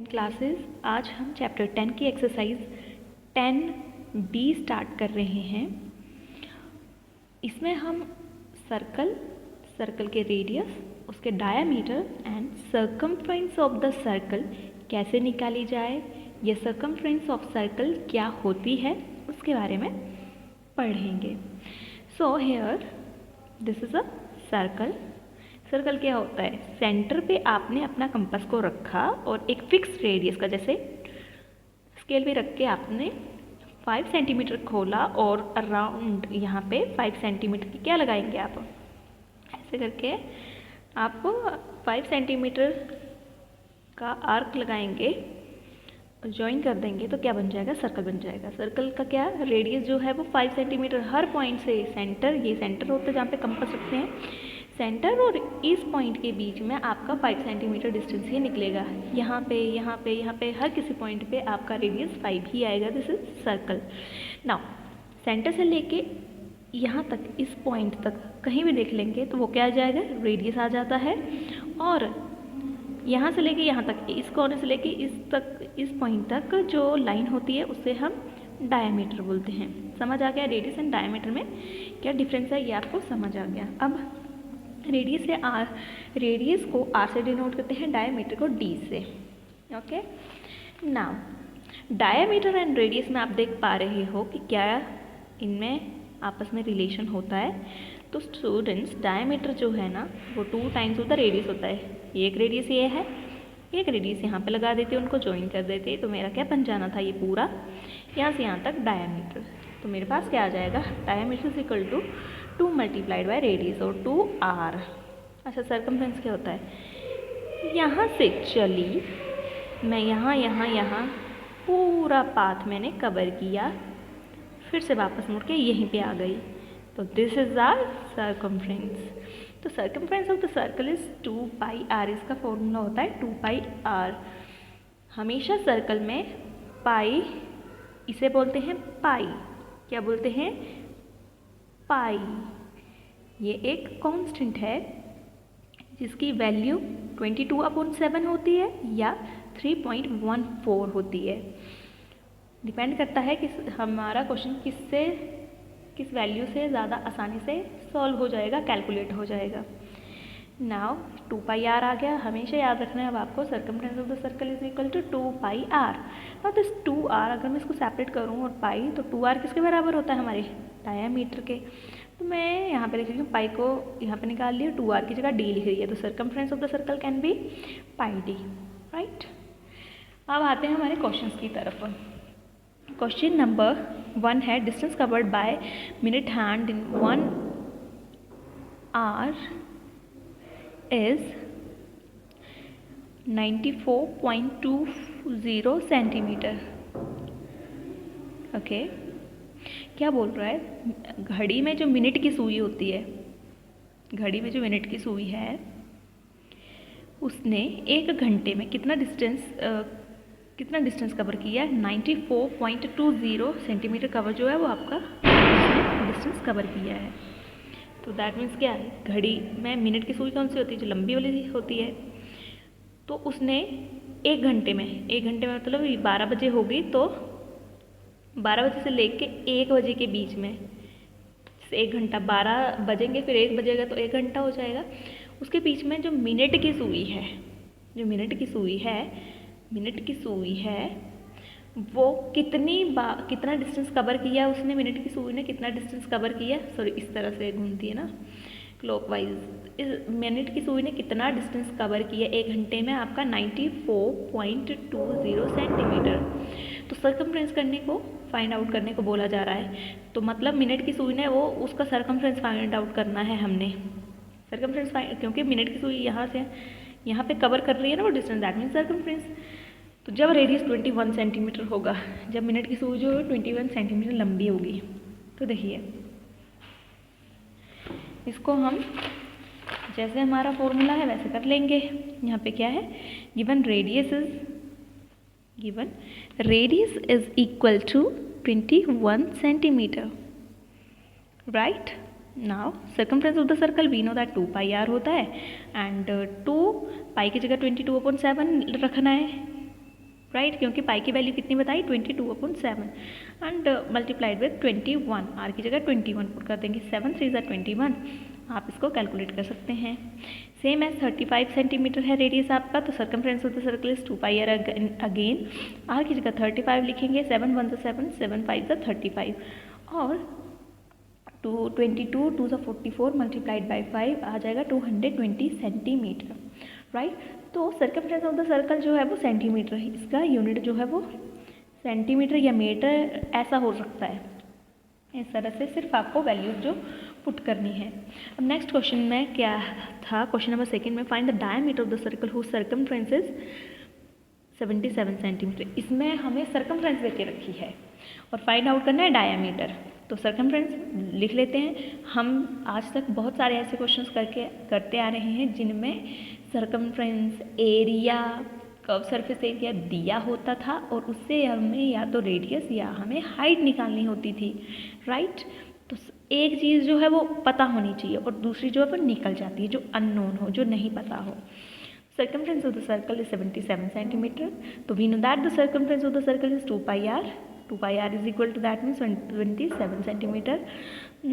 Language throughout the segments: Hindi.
इन क्लासेस आज हम चैप्टर 10 की एक्सरसाइज 10B स्टार्ट कर रहे हैं। इसमें हम सर्कल के रेडियस, उसके diameter and circumference of the circle कैसे निकाली जाए, यह सर्कमफ्रेंस ऑफ सर्कल क्या होती है उसके बारे में पढ़ेंगे। So here this is a circle. Circle क्या होता है? सेंटर पे आपने अपना कंपास को रखा और एक फिक्स रेडियस का, जैसे स्केल पे रख के आपने 5 सेंटीमीटर खोला और अराउंड यहाँ पे 5 सेंटीमीटर की क्या लगाएंगे आप? ऐसे करके आप 5 सेंटीमीटर का आर्क लगाएंगे और ज्वाइन कर देंगे तो क्या बन जाएगा? सर्कल बन जाएगा। सर्कल का क्या रेडियस जो है वो 5 सेंटीमीटर, हर पॉइंट से सेंटर, ये सेंटर होता है जहाँ पे कंपास रखते हैं, सेंटर और इस पॉइंट के बीच में आपका 5 सेंटीमीटर डिस्टेंस ही निकलेगा। यहाँ पे यहाँ पे यहाँ पे हर किसी पॉइंट पे आपका रेडियस 5 ही आएगा। This is circle. Now centre से लेके यहाँ तक, इस पॉइंट तक कहीं भी देख लेंगे तो वो क्या आ जाएगा? रेडियस आ जाता है। और यहाँ से लेके यहाँ तक, इस कोने से लेके इस पॉइंट तक जो लाइन होती है उससे हम डायमीटर बोलते हैं। समझ आ गया रेडियस एंड डायमीटर में क्या डिफरेंस है, ये आपको समझ आ गया। अब रेडियस से आर, रेडियस को आर से डिनोट करते हैं, डायमीटर को डी से। Okay, now diameter and radius में आप देख पा रहे हो कि क्या इनमें आपस में रिलेशन होता है। तो स्टूडेंट्स, डायमीटर जो है ना वो 2 टाइम्स ऑफ द रेडियस होता है। एक रेडियस ये है, एक रेडियस यहाँ पे लगा देते, उनको ज्वाइन कर देते, तो मेरा क्या बन जाना था? ये पूरा यहाँ से यहाँ तक डायमीटर। तो मेरे पास क्या आ जाएगा? Diameter is equal to 2 multiplied by radius और 2r। अच्छा, सर्कमफ्रेंस क्या होता है? यहाँ से चली मैं यहाँ पूरा पाथ मैंने कवर किया, फिर से वापस मुड़ के यहीं पे आ गई, तो दिस इज आर सर्कमफ्रेंस। तो circumference of the circle is 2 pi r। इसका फॉर्मूला होता है 2 पाई r। हमेशा सर्कल में पाई, इसे बोलते हैं पाई। क्या बोलते हैं? पाई। ये एक कांस्टेंट है जिसकी वैल्यू 22/7 होती है या 3.14 होती है। डिपेंड करता है कि हमारा क्वेश्चन किस वैल्यू से ज़्यादा आसानी से सॉल्व हो जाएगा, कैलकुलेट हो जाएगा। नाउ 2 पाई r आ गया। हमेशा याद रखना है अब आपको, circumference of the circle is equal to 2 pi r। Now this 2r, अगर मैं इसको सेपरेट करूँ और पाई, तो 2r किसके बराबर होता है? हमारे डायमीटर के। तो मैं यहाँ पे लिख रही हूँ, पाई को यहाँ पे निकाल लिया, 2r की जगह d लिख रही है, तो circumference of the circle can be pi d, right. अब आते हैं हमारे क्वेश्चन की तरफ। क्वेश्चन नंबर 1 है, distance covered by minute hand in 1 hour is 94.20 centimetre. Okay, क्या बोल रहा है? घड़ी में जो मिनट की सुई होती है, घड़ी में जो मिनट की सुई है, उसने 1 घंटे में कितना डिस्टेंस कवर किया? 94.20 सेंटीमीटर कवर जो है वो आपका डिस्टेंस कवर किया है। तो दैट मीन्स क्या है? घड़ी में मिनट की सुई कौन सी होती है? जो लंबी वाली होती है। तो उसने 1 घंटे में मतलब 12 बजे होगी, तो 12 बजे से लेके 1 बजे के बीच में 1 घंटा, 12 बजेंगे फिर 1 बजेगा तो 1 घंटा हो जाएगा। उसके बीच में जो मिनट की सुई है वो कितना डिस्टेंस कवर किया उसने? मिनट की सुई ने कितना डिस्टेंस कवर किया? सॉरी, इस तरह से घूमती है ना, क्लॉकवाइज। इस मिनट की सुई ने कितना डिस्टेंस कवर किया 1 घंटे में? आपका 94.20 सेंटीमीटर। तो सर्कमफ्रेंस फाइंड आउट करने को बोला जा रहा है। तो मतलब मिनट की सुई ने वो उसका सर्कमफ्रेंस फाइंड आउट करना है हमने। सर्कमफ्रेंस क्योंकि मिनट की सुई यहाँ से यहाँ पे कवर कर रही है ना वो डिस्टेंस, दैट मीन्स सर्कमफ्रेंस। तो जब रेडियस 21 सेंटीमीटर होगा, जब मिनट की सुई जो 21 सेंटीमीटर लंबी होगी, तो देखिए इसको हम जैसे हमारा फॉर्मूला है वैसे कर लेंगे। यहाँ पे क्या है? Given radius is equal to 21 centimetre, right. Now circumference of the circle we know that 2 pi r होता है, एंड 2 पाई की जगह 22/7 रखना है, राइट, क्योंकि पाई की वैल्यू कितनी बताई 22/7 एंड मल्टीप्लाइड विथ 21, आर की जगह 21 पुट कर देंगे, 7 3 ज़ा 21, आप इसको कैलकुलेट कर सकते हैं। सेम एज 35 सेंटीमीटर है रेडियस आपका, तो circumference of the circle is 2πr again, r की जगह 35 लिखेंगे, 7 1 ज़ा 7, 7 5 ज़ा 35 और 22 2 ज़ा 44 मल्टीप्लाइड बाई 5 आ जाएगा 220 सेंटीमीटर, राइट। तो सर्कमफ्रेंस ऑफ द सर्कल जो है वो सेंटीमीटर है, इसका यूनिट जो है वो सेंटीमीटर या मीटर ऐसा हो सकता है। इस तरह से सिर्फ आपको वैल्यू जो पुट करनी है। अब नेक्स्ट क्वेश्चन में क्या था, क्वेश्चन नंबर 2 में find the diameter of the circle whose circumference is 77 centimetre. इसमें हमें सर्कमफ्रेंस देके रखी है और फाइंड आउट करना है डायमीटर। तो सर्कमफ्रेंस लिख लेते हैं। हम आज तक बहुत सारे ऐसे क्वेश्चंस करते आ रहे हैं जिनमें circumference, area, curve surface area दिया होता था और उससे हमें या तो रेडियस या हमें हाइट निकालनी होती थी, राइट। तो एक चीज़ जो है वो पता होनी चाहिए और दूसरी जो है वो निकल जाती है, जो अननोन हो, जो नहीं पता हो। Circumference of the circle is 77 centimeter. So we know that the circumference of the circle is 2πr. 2πr is equal to that means 27 centimeter.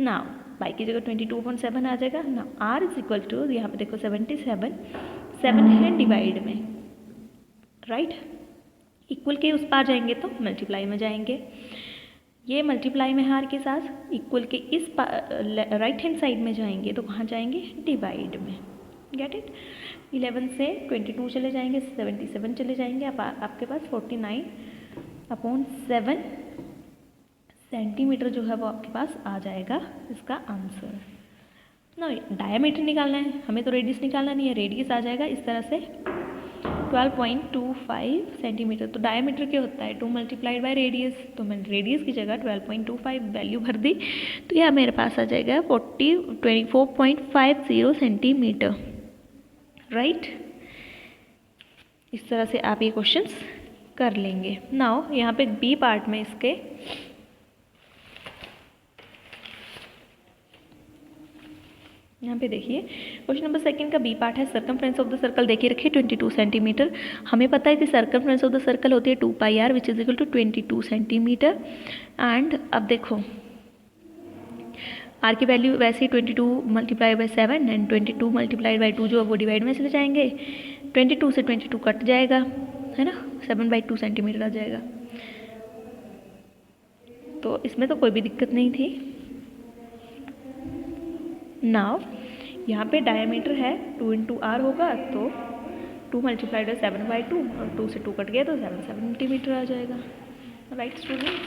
Now पाई की जगह 22/7 आ जाएगा। Now r is equal to, यहाँ पे देखो 77, 7 है डिवाइड में, राइट। इक्वल के उस पार जाएंगे तो मल्टीप्लाई में जाएंगे, ये मल्टीप्लाई में हार के साथ इक्वल के इस राइट हैंड साइड में जाएंगे तो कहाँ जाएंगे, डिवाइड में, गेट इट। 11 से 22 चले जाएंगे, 77 चले जाएंगे, आपके पास 49/7 सेंटीमीटर जो है वो आपके पास आ जाएगा इसका आंसर। ना डायमीटर निकालना है हमें, तो रेडियस निकालना नहीं है, रेडियस आ जाएगा इस तरह से 12.25 सेंटीमीटर। तो डायमीटर क्या होता है 2 मल्टीप्लाइड बाय रेडियस, तो मैंने रेडियस की जगह 12.25 वैल्यू भर दी, तो यह मेरे पास आ जाएगा 24.50 सेंटीमीटर, राइट। इस तरह से आप ये क्वेश्चंस कर लेंगे। नाउ यहाँ पे बी पार्ट में इसके यहाँ पे देखिए क्वेश्चन नंबर 2 का बी पार्ट है। सर्कमफ्रेंस ऑफ द सर्कल देखिए रखिए 22 सेंटीमीटर। हमें पता है कि सर्कमफ्रेंस ऑफ द सर्कल होती है 2πr which is equal to 22 centimetre. And अब देखो आर की वैल्यू वैसे ही 22 multiply by 7 and 22 multiply by 2 जो है वो डिवाइड में चले जाएंगे, 22 से 22 कट जाएगा, है ना, 7/2 सेंटीमीटर आ जाएगा। तो इसमें तो कोई भी दिक्कत नहीं थी। नाउ यहाँ पे डायमीटर है 2 × r होगा, तो 2 मल्टीप्लाइड बाई 7/2 और 2 से 2 कट गया तो 7 सेंटीमीटर आ जाएगा, राइट स्टूडेंट्स।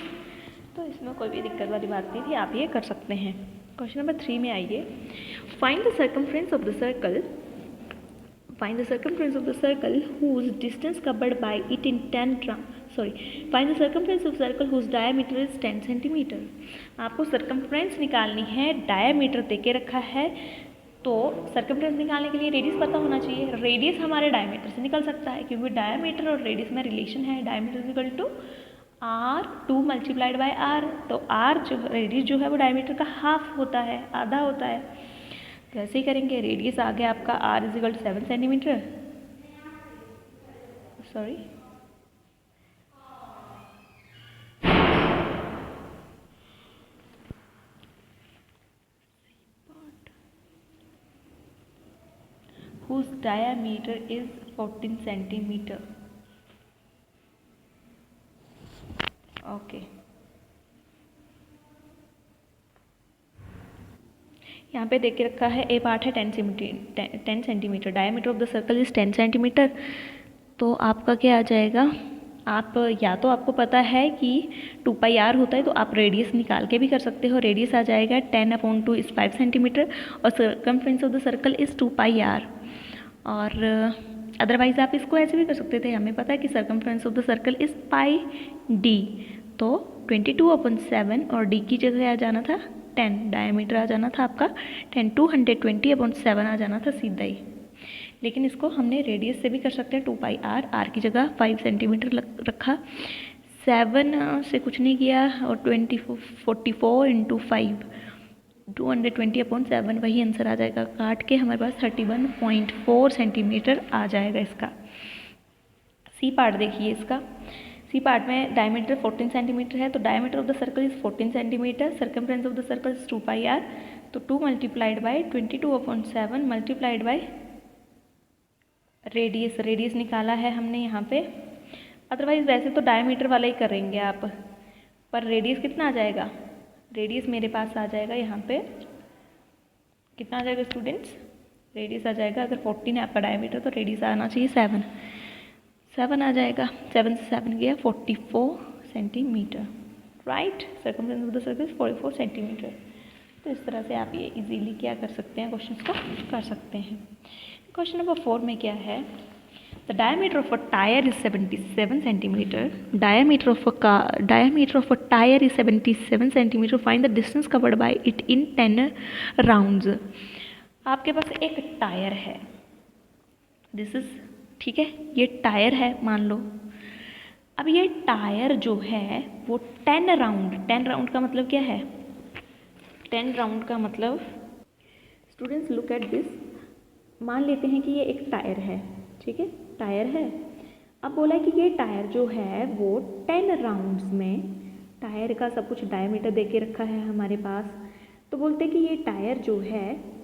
तो इसमें कोई भी दिक्कत वाली बात नहीं थी, आप ये कर सकते हैं। क्वेश्चन नंबर 3 में आइए। Find the circumference of the circle, find the circumference of the circle whose distance covered by it in 10 find the circumference of circle whose diameter is 10 centimetre. आपको सर्कमफ्रेंस निकालनी है, डायमीटर दे के रखा है, तो सर्कमफ्रेंस निकालने के लिए रेडियस पता होना चाहिए। रेडियस हमारे डायमीटर से निकल सकता है क्योंकि डायमीटर और रेडियस में रिलेशन है, diameter is equal to r 2 multiplied by r। तो r जो रेडियस जो है वो डायमीटर का हाफ होता है, आधा होता है। तो ऐसे ही करेंगे, रेडियस आ गया आपका r is equal to 7 centimetre, sorry whose diameter is 14 centimeter. Okay यहाँ पे देख के रखा है, ए पार्ट है 10 centimetre, diameter of the circle is 10 centimetre. तो आपका क्या आ जाएगा, आप या तो आपको पता है कि 2πr होता है तो आप रेडियस निकाल के भी कर सकते हो। रेडियस आ जाएगा 10/2 इज 5 सेंटीमीटर और circumference of the circle is 2πr। और अदरवाइज आप इसको ऐसे भी कर सकते थे, हमें पता है कि circumference of the circle is πd, तो 22/7 और d की जगह आ जाना था 10, डायमीटर आ जाना था आपका 10, 220/7 आ जाना था सीधा ही। लेकिन इसको हमने रेडियस से भी कर सकते हैं, 2πr, r की जगह 5 सेंटीमीटर रखा, 7 से कुछ नहीं किया और 44 × 5 220/7 वही आंसर आ जाएगा। काट के हमारे पास 31.4 सेंटीमीटर आ जाएगा इसका। सी पार्ट देखिए इसका, सी पार्ट में डायमीटर 14 सेंटीमीटर है, तो diameter of the circle is 14 centimetre, circumference of the circle is 2 pi r, तो 2 multiplied by 22/7 multiplied by radius, radius निकाला है हमने यहाँ पे। अदरवाइज वैसे तो डायमीटर वाला ही करेंगे आप, पर रेडियस कितना आ जाएगा, रेडियस मेरे पास आ जाएगा यहाँ पे कितना आ जाएगा स्टूडेंट्स, रेडियस आ जाएगा, अगर 14 है आपका डायमीटर तो रेडियस आना चाहिए 7 आ जाएगा, 7 से 7 गया 44 centimetre, right. Circumference of the circle is 44 centimetre. तो इस तरह से आप ये इजीली क्या कर सकते हैं, क्वेश्चन को कर सकते हैं। क्वेश्चन नंबर 4 में क्या है, the diameter of a tyre is 77 centimetre, diameter of a tyre is 77 centimetre, find the distance covered by it in 10 rounds. आपके पास एक टायर है, दिस इज, ठीक है, ये टायर है मान लो। अब ये टायर जो है वो 10 राउंड का मतलब क्या है, 10 राउंड का मतलब स्टूडेंट्स लुक एट दिस, मान लेते हैं कि ये एक टायर है, ठीक है, टायर है। अब बोला है कि ये टायर जो है वो 10 राउंड्स में, टायर का सब कुछ डायमीटर दे के रखा है हमारे पास, तो बोलते हैं कि ये टायर जो है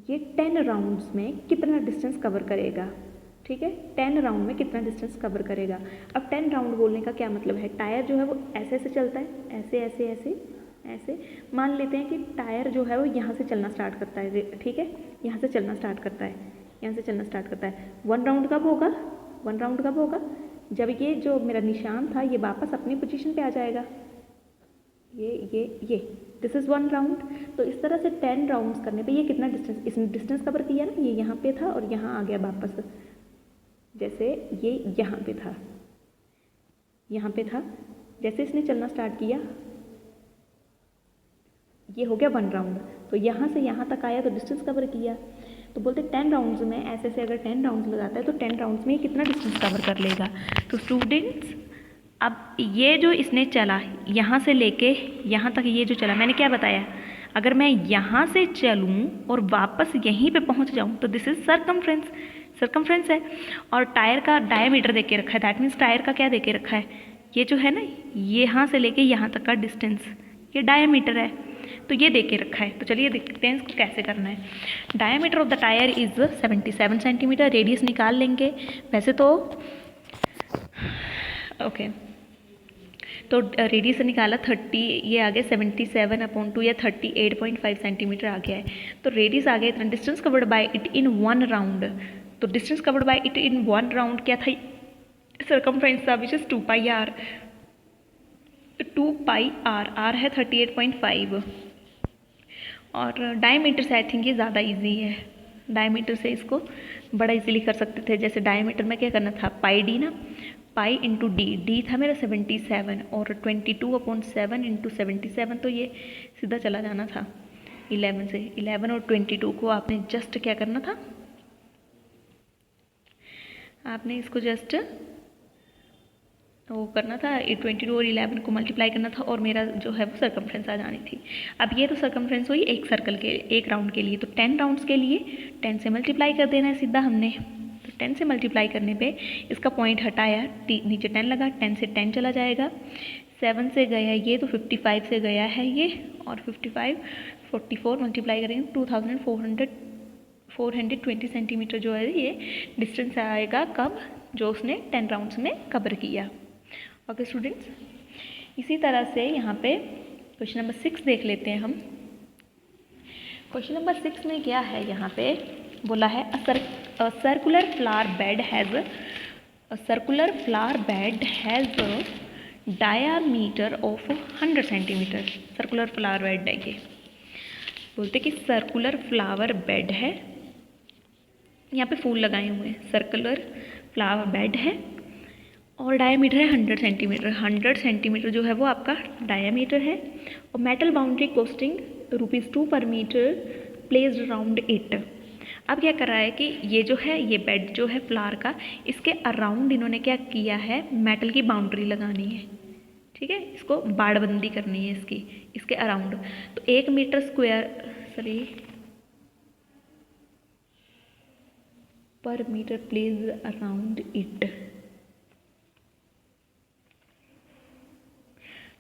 ये 10 राउंड्स में कितना डिस्टेंस कवर करेगा, ठीक है, 10 राउंड में कितना डिस्टेंस कवर करेगा। अब 10 राउंड बोलने का क्या मतलब है, टायर जो है वो ऐसे ऐसे चलता है, ऐसे ऐसे ऐसे ऐसे, मान लेते हैं कि टायर जो है वो यहाँ से चलना स्टार्ट करता है, ठीक है, यहाँ से चलना स्टार्ट करता है, यहाँ से चलना स्टार्ट करता है। 1 राउंड कब होगा, 1 राउंड कब होगा, जब ये जो मेरा निशान था ये वापस अपनी पोजीशन पे आ जाएगा, ये दिस इज़ 1 राउंड। तो इस तरह से 10 राउंड्स करने पे ये कितना डिस्टेंस, इसने डिस्टेंस कवर किया ना, ये यहाँ पे था और यहाँ आ गया वापस, जैसे ये यहाँ पे था, यहाँ पे था, जैसे इसने चलना स्टार्ट किया ये हो गया 1 राउंड, तो यहाँ से यहाँ तक आया तो डिस्टेंस कवर किया। तो बोलते 10 राउंड्स में ऐसे से अगर 10 राउंड्स लगाता है तो 10 राउंड्स में कितना डिस्टेंस कवर कर लेगा। तो स्टूडेंट्स अब ये जो इसने चला यहाँ से लेके यहाँ तक, ये जो चला मैंने क्या बताया, अगर मैं यहाँ से चलूँ और वापस यहीं पे पहुँच जाऊँ तो दिस इज़ सर्कमफ्रेंस है। और टायर का डायमीटर दे के रखा है, दैट मीन्स टायर का क्या दे के रखा है, ये जो है ना यहाँ से लेके यहाँ तक का डिस्टेंस ये डायमीटर है, तो ये दे के रखा है। तो चलिए देखते हैं इसको कैसे करना है। Diameter of the tyre is 77 centimetre, radius निकाल लेंगे वैसे तो, ओके, तो रेडियस निकाला 30, ये आ गया 77/2 या 38.5 सेंटीमीटर आ गया है। तो रेडियस आ गया इतना, distance covered by it in 1 round, तो distance covered by it in 1 round क्या था, सर्कमफ्रेंस था which is 2 pi r, 2 pi r है 38.5, और डायमीटर से आई थिंक ये ज़्यादा इजी है, डायमीटर से इसको बड़ा इजीली कर सकते थे। जैसे डायमीटर में क्या करना था, पाई डी ना, पाई इंटू डी था मेरा 77 और 22/7 इंटू 77, तो ये सीधा चला जाना था 11 से, 11 और 22 को आपने जस्ट क्या करना था, आपने इसको जस्ट वो करना था, 22 और 11 को मल्टीप्लाई करना था और मेरा जो है वो सर्कमफ्रेंस आ जानी थी। अब ये तो सर्कमफ्रेंस हुई एक सर्कल के, एक राउंड के लिए, तो 10 राउंड्स के लिए 10 से मल्टीप्लाई कर देना है सीधा हमने। तो 10 से मल्टीप्लाई करने पे इसका पॉइंट हटाया, नीचे 10 लगा, 10 से 10 चला जाएगा, 7 से गया ये, तो 55 से गया है ये, और 55 44 मल्टीप्लाई करेंगे 2420 सेंटीमीटर जो है ये डिस्टेंस आएगा, कब, जो उसने 10 राउंड्स में कवर किया। ओके स्टूडेंट्स, इसी तरह से यहाँ पे क्वेश्चन नंबर 6 देख लेते हैं हम। क्वेश्चन नंबर 6 में क्या है, यहाँ पे बोला है a circular flower bed has a diameter of 100 centimetre. Circular flower bed है ये, बोलते कि सर्कुलर फ्लावर बेड है, यहाँ पे फूल लगाए हुए हैं, सर्कुलर फ्लावर बेड है और डायमीटर है 100 सेंटीमीटर। 100 सेंटीमीटर जो है वो आपका डायमीटर है, और मेटल बाउंड्री कॉस्टिंग ₹2 पर मीटर प्लेस्ड अराउंड इट। अब क्या कर रहा है कि ये जो है, ये बेड जो है फ्लावर का, इसके अराउंड इन्होंने क्या किया है, मेटल की बाउंड्री लगानी है, ठीक है, इसको बाड़बंदी करनी है इसकी, इसके अराउंड। तो 1 metre square, sorry per metre place around it.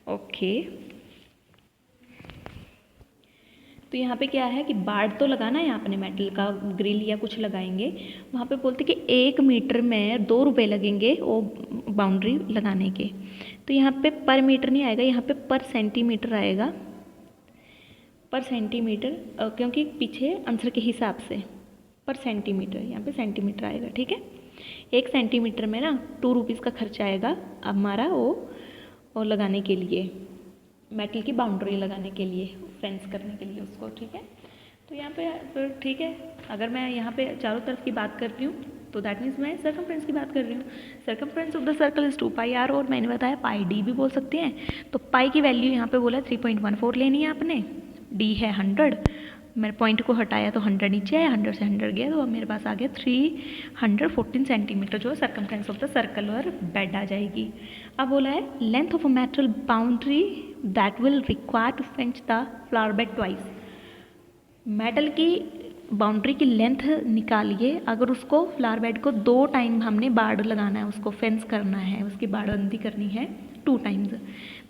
Okay, तो यहाँ पे क्या है कि बाड़ तो लगाना है, अपने मेटल का ग्रिल या कुछ लगाएंगे, वहाँ पे बोलते कि 1 मीटर में 2 रुपये लगेंगे वो बाउंड्री लगाने के। तो यहाँ पे पर मीटर नहीं आएगा, यहाँ पे पर सेंटीमीटर आएगा, पर सेंटीमीटर, क्योंकि पीछे आंसर के हिसाब से पर सेंटीमीटर, यहाँ पे सेंटीमीटर आएगा। ठीक है, 1 सेंटीमीटर में ना 2 रुपीज़ का खर्चा आएगा हमारा वो लगाने के लिए, मेटल की बाउंड्री लगाने के लिए, फेंस करने के लिए उसको। ठीक है, तो यहाँ पे फिर ठीक है, अगर मैं यहाँ पे चारों तरफ की बात कर रही हूँ तो दैट मीन्स मैं सर्कमफ्रेंस की बात कर रही हूँ। Circumference of the circle is 2πr, और मैंने बताया पाई डी भी बोल सकते हैं। तो पाई की वैल्यू यहाँ पे बोला 3.14 लेनी है आपने, डी है 100, मैंने पॉइंट को हटाया तो 100 नीचे आया, 100 से 100 गया तो अब मेरे पास आ गया 314 सेंटीमीटर जो है सर्कमफ्रेंस ऑफ द सर्कल और बेड आ जाएगी। अब बोला है length of a metal boundary that will require to fence the flower bed twice. Metal की बाउंड्री की लेंथ निकालिए अगर उसको फ्लावर बेड को 2 टाइम हमने बाड़ लगाना है, उसको फेंस करना है, उसकी बाड़बंदी करनी है 2 टाइम्स।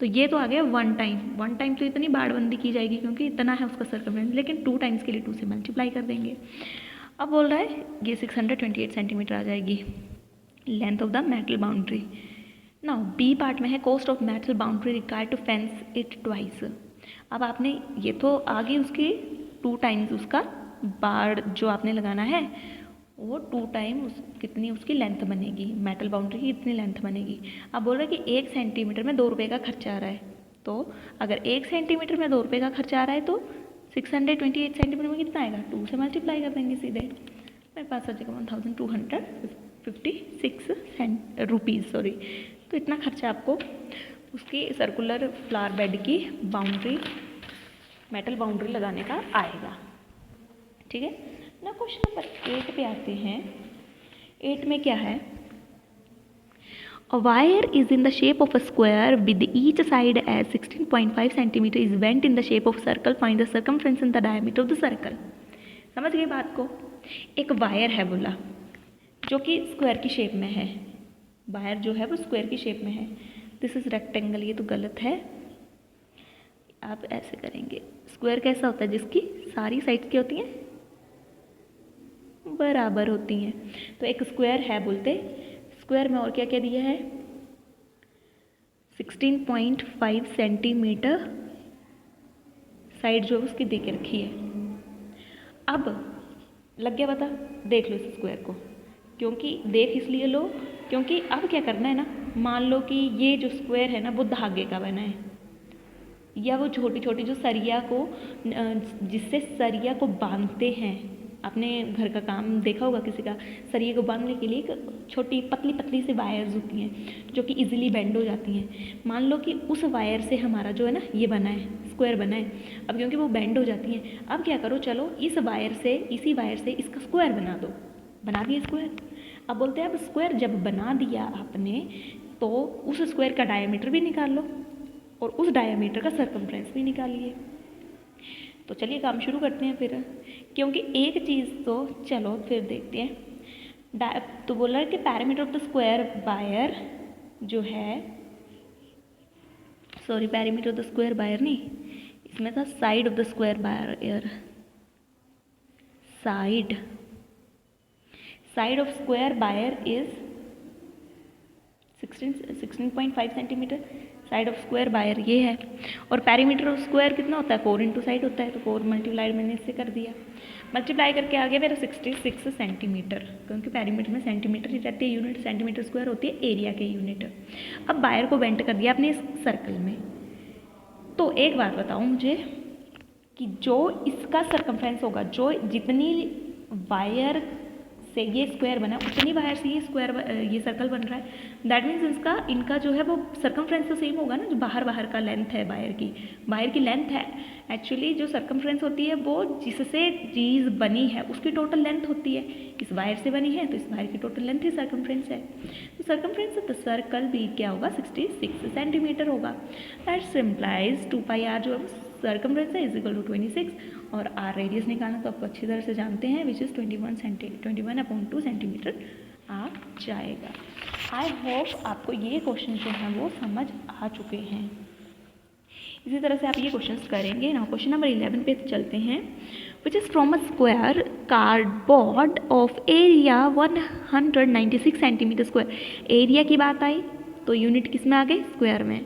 तो ये तो आ गया 1 टाइम, 1 टाइम तो इतनी बाड़बंदी की जाएगी क्योंकि इतना है उसका सर्कमफ्रेंस, लेकिन 2 टाइम्स के लिए 2 से मल्टीप्लाई कर देंगे। अब बोल रहा है ये 628 सेंटीमीटर आ जाएगी length of the metal boundary. Now B part में है cost of metal boundary required to fence it twice. अब आपने ये तो आगे उसकी 2 टाइम्स उसका बाड़ जो आपने लगाना है वो 2 टाइम कितनी उसकी लेंथ बनेगी, मेटल बाउंड्री की इतनी लेंथ बनेगी। अब बोल रहा है कि 1 सेंटीमीटर में 2 रुपये का खर्चा आ रहा है, तो अगर 1 सेंटीमीटर में 2 रुपये का खर्चा आ रहा है तो 628 सेंटीमीटर में कितना आएगा, 2 से मल्टीप्लाई कर देंगे सीधे। मेरे पास आ जाएगा 1256 रुपीज़, सॉरी। तो इतना खर्चा आपको उसकी सर्कुलर फ्लावर बेड की बाउंड्री, मेटल बाउंड्री लगाने का आएगा। ठीक है ना। क्वेश्चन नंबर 8 पे आते हैं। 8 में क्या है, A wire is in the shape of a square with each side as 16.5 cm is bent in the shape of circle. Find the circumference and the diameter of the circle. समझ गए बात को। एक वायर है बोला जो कि स्क्वायर की शेप में है, वायर जो है वो स्क्वायर की शेप में है। दिस इज रेक्टेंगल, ये तो गलत है, आप ऐसे करेंगे। स्क्वायर कैसा होता है जिसकी सारी साइड्स क्या होती हैं, बराबर होती हैं। तो एक स्क्वायर है बोलते, स्क्वायर में और क्या क्या दिया है, 16.5 सेंटीमीटर साइड जो उसकी दे के रखी है। अब लग गया पता, देख लो इस स्क्वायर को, क्योंकि देख इसलिए लो क्योंकि अब क्या करना है ना, मान लो कि ये जो स्क्वायर है ना वो धागे का बना है, या वो छोटी छोटी जो सरिया को, जिससे सरिया को बांधते हैं, आपने घर का काम देखा होगा किसी का, सरिये को बांधने के लिए एक छोटी पतली पतली सी वायर्स होती हैं जो कि इजीली बेंड हो जाती हैं। मान लो कि उस वायर से हमारा जो है ना ये बना है, स्क्वायर बना है। अब क्योंकि वो बेंड हो जाती हैं, अब क्या करो, चलो इस वायर से, इसी वायर से इसका स्क्वायर बना दो। बना दिया स्क्वायर। अब बोलते हैं अब स्क्वायर जब बना दिया आपने तो उस स्क्वायर का डायमीटर भी निकाल लो और उस डायमीटर का सर्कमफ्रेंस भी निकालिए। तो चलिए काम शुरू करते हैं फिर, क्योंकि एक चीज़ तो चलो फिर देखते हैं। तो बोला है कि parameter of the square wire जो है, sorry parameter of the square wire नहीं, इसमें था side of the square wire, side of square wire is 16.5 centimetre, side of square wire ये है। और पैरीमीटर ऑफ स्क्वायर कितना होता है, 4 इंटू साइड होता है, तो 4 मल्टीप्लाइड मैंने इससे कर दिया, मल्टीप्लाई करके आ गया मेरा 66 सेंटीमीटर, क्योंकि पैरीमीटर में सेंटीमीटर ही रहती है यूनिट, सेंटीमीटर स्क्वायर होती है एरिया के यूनिट। अब वायर को बेंड कर दिया आपने इस सर्कल में। तो एक बात बताओ मुझे कि जो इसका सर्कमफ्रेंस होगा, जो जितनी वायर से ये स्क्वायर बना उतनी वायर से ये स्क्वायर, ये सर्कल बन रहा है, दैट मीन्स इनका जो है वो सर्कमफ्रेंस तो सेम होगा ना, जो बाहर का लेंथ है वायर की लेंथ है। एक्चुअली जो सर्कमफ्रेंस होती है वो जिससे चीज़ बनी है उसकी टोटल लेंथ होती है, इस वायर से बनी है तो इस वायर की टोटल लेंथ ही सर्कमफ्रेंस है। तो सर्कमफ्रेंस ऑफ द सर्कल भी क्या होगा, 66 सेंटीमीटर होगा। दैट सिम्प्लाइज 2πr जो सर्कमफ्रेंस है इज इक्वल टू 26 और आर रेडियस निकालना तो आपको अच्छी तरह से जानते हैं विच इज़ 21/2 सेंटीमीटर आ जाएगा। आई होप आपको ये क्वेश्चन जो है वो समझ आ चुके हैं। इसी तरह से आप ये क्वेश्चंस करेंगे ना। क्वेश्चन नंबर 11 पे चलते हैं। Which is from a square cardboard of area 196 centimetre square. Area की बात आई तो यूनिट किस में आ गए, स्क्वायर में।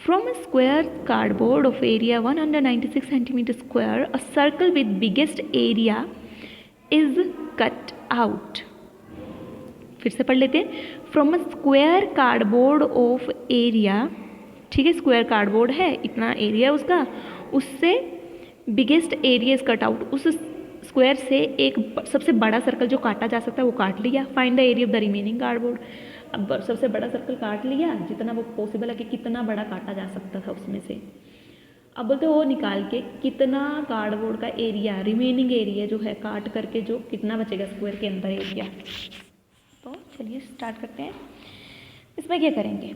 From a square cardboard of area 196 centimetre square a circle with biggest area is cut out. फिर से पढ़ लेते हैं। From a square cardboard of area, ठीक है, स्क्वायर कार्डबोर्ड है, इतना एरिया उसका, उससे biggest area is cut out. उस स्क्वायर से एक सबसे बड़ा सर्कल जो काटा जा सकता है वो काट लिया। Find the area of the remaining cardboard. अब सबसे बड़ा सर्कल काट लिया, जितना वो पॉसिबल है कि कितना बड़ा काटा जा सकता था उसमें से। अब बोलते वो निकाल के कितना कार्डबोर्ड का एरिया, रिमेनिंग एरिया जो है काट करके जो कितना बचेगा स्क्वायर के अंदर एरिया। तो चलिए स्टार्ट करते हैं। इसमें क्या करेंगे,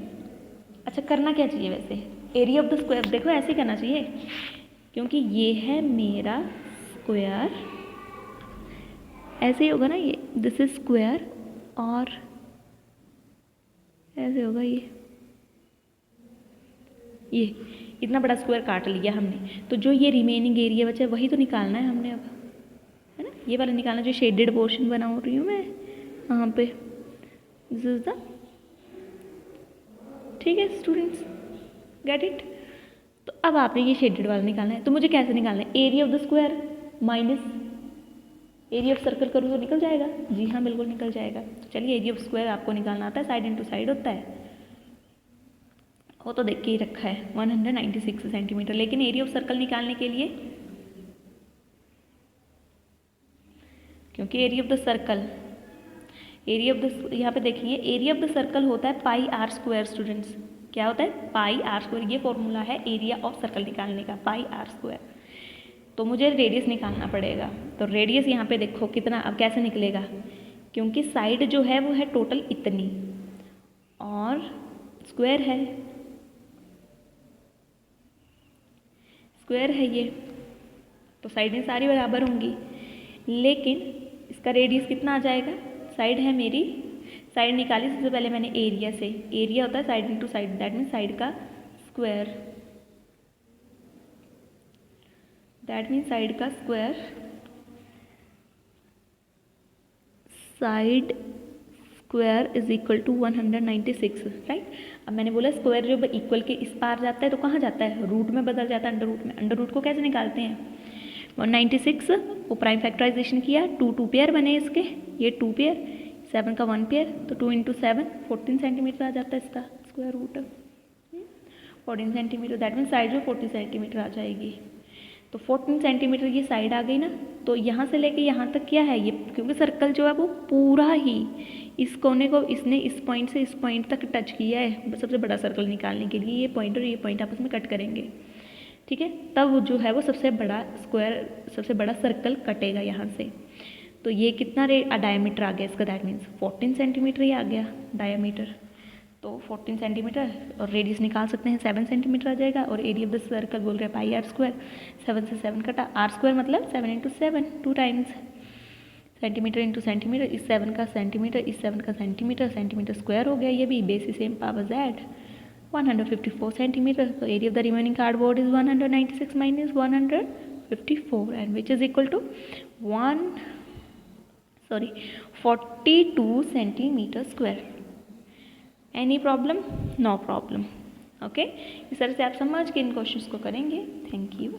अच्छा करना क्या चाहिए वैसे, एरिया ऑफ द स्क्वायर देखो ऐसे ही करना चाहिए, क्योंकि ये है मेरा स्क्वायर, ऐसे ही होगा ना, ये दिस इज स्क्वायर और ऐसे होगा ये इतना बड़ा स्क्वायर काट लिया हमने, तो जो ये रिमेनिंग एरिया बचा वही तो निकालना है हमने अब, है ना, ये वाला निकालना जो शेडेड पोर्शन बना रही हूँ मैं यहाँ पे, दिस इज द, ठीक है स्टूडेंट्स, गेट इट। तो अब आपने ये शेडेड वाला निकालना है, तो मुझे कैसे निकालना है, area of the square minus area of circle करूँ तो निकल जाएगा, जी हाँ बिल्कुल निकल जाएगा। तो चलिए एरिया ऑफ स्क्वायर आपको निकालना आता है, साइड इंटू साइड होता है, वो तो देख के ही रखा है 196 सेंटीमीटर। लेकिन एरिया ऑफ सर्कल निकालने के लिए, क्योंकि area of the circle, area of the, यहाँ पे देखिए एरिया ऑफ द सर्कल होता है पाई आर स्क्वायर। स्टूडेंट्स क्या होता है, पाई आर स्क्वायर, ये फॉर्मूला है एरिया ऑफ सर्कल निकालने का, पाई आर स्क्वायर। तो मुझे रेडियस निकालना पड़ेगा, तो रेडियस यहाँ पे देखो कितना, अब कैसे निकलेगा, क्योंकि साइड जो है वो है टोटल इतनी और स्क्वायर है, स्क्वायर है ये, तो साइडें सारी बराबर होंगी, लेकिन इसका रेडियस कितना आ जाएगा, साइड है मेरी, साइड निकाली सबसे पहले मैंने एरिया से, एरिया होता है side into side, that means side का स्क्वायर, दैट मीन्स साइड का square, side square is equal to 196, right. अब मैंने बोला स्क्वायर जब इक्वल के इस पार जाता है तो कहाँ जाता है, रूट में बदल जाता है, अंडर रूट में। अंडर रूट को कैसे निकालते हैं, 196 को प्राइम फैक्टराइजेशन किया, टू पेयर बने इसके, ये 2 पेयर, 7 का 1 पेयर, तो 2 इंटू 7 14 सेंटीमीटर आ जाता है इसका square root, 14 centimetre, that means side जो 40 सेंटीमीटर आ जाएगी। तो 14 सेंटीमीटर ये साइड आ गई ना, तो यहाँ से लेके यहाँ तक क्या है ये, क्योंकि सर्कल जो है वो पूरा ही इस कोने को इसने इस पॉइंट से इस पॉइंट तक टच किया है, सबसे बड़ा सर्कल निकालने के लिए ये पॉइंट और ये पॉइंट आपस में कट करेंगे, ठीक है, तब जो है वो सबसे बड़ा स्क्वायर, सबसे बड़ा सर्कल कटेगा यहाँ से। तो ये कितना डायमीटर आ गया इसका, दैट मीन्स 14 सेंटीमीटर ही आ गया डायमीटर, तो 14 सेंटीमीटर, और रेडियस निकाल सकते हैं 7 सेंटीमीटर आ जाएगा, और एरिया ऑफ द सर्कल बोल रहे हैं पाई आर स्क्वायर, 7 से 7 कटा, आर स्क्वायर मतलब 7 into 7, 2 times, centimetre into centimetre, इस 7 का सेंटीमीटर, इस 7 का सेंटीमीटर, सेंटीमीटर स्क्वायर हो गया ये भी, base same power z 154 centimetre. तो area of the remaining cardboard is 196 minus 154 and which is equal to 42 centimetre square. Any problem, no problem, okay. इस तरह से आप समझ के इन क्वेश्चंस को करेंगे। Thank you.